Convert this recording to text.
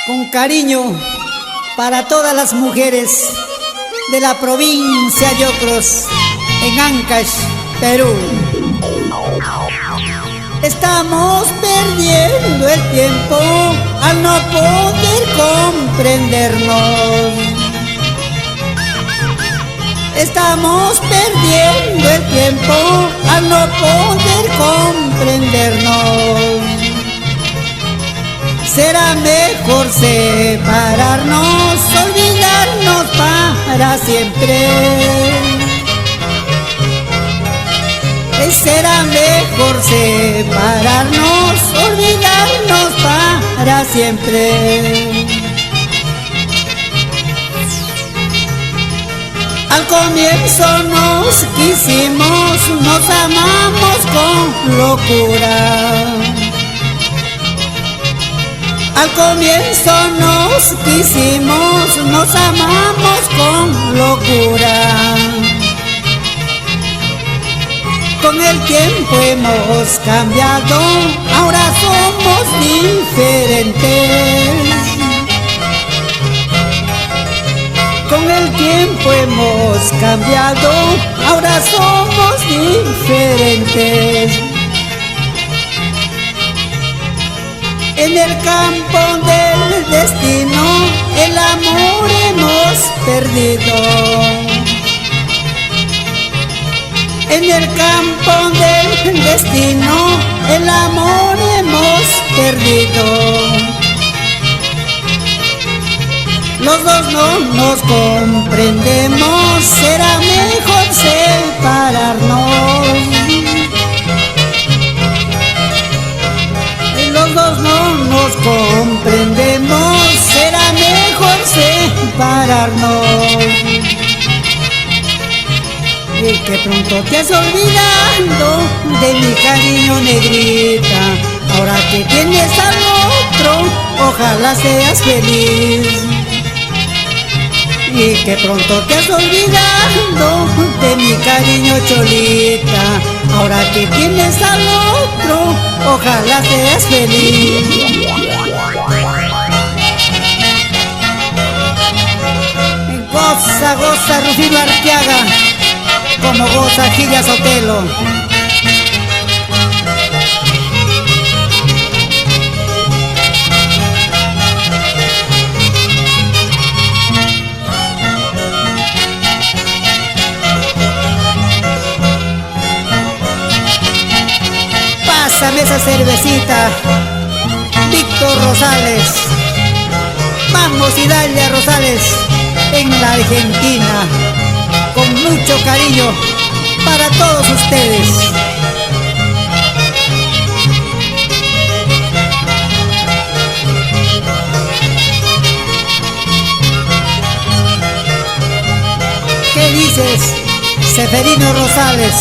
Con cariño para todas las mujeres de la provincia de Yocros, en Ancash, Perú. Estamos perdiendo el tiempo al no poder comprendernos. Estamos perdiendo el tiempo al no poder comprendernos. Será mejor separarnos, olvidarnos para siempre. Será mejor separarnos, olvidarnos para siempre. Al comienzo nos quisimos, nos amamos con locura. Al comienzo nos quisimos, nos amamos con locura. Con el tiempo hemos cambiado, ahora somos diferentes. Con el tiempo hemos cambiado, ahora somos diferentes. En el campo del destino, el amor hemos perdido. En el campo del destino, el amor hemos perdido. Los dos no nos comprendemos, será mejor separarnos. Los dos no nos comprendemos, será mejor separarnos. Y que pronto te has olvidado de mi cariño, negrita. Ahora que tienes al otro, ojalá seas feliz. Y que pronto te has olvidado de mi cariño, cholita. Ahora que tienes al otro, ojalá seas feliz. Goza, goza, Rufino Arteaga, como goza Gilia Sotelo. Pásame esa cervecita, Víctor Rosales. Vamos y dale a Rosales en la Argentina, con mucho cariño para todos ustedes. ¿Qué dices, Seferino Rosales?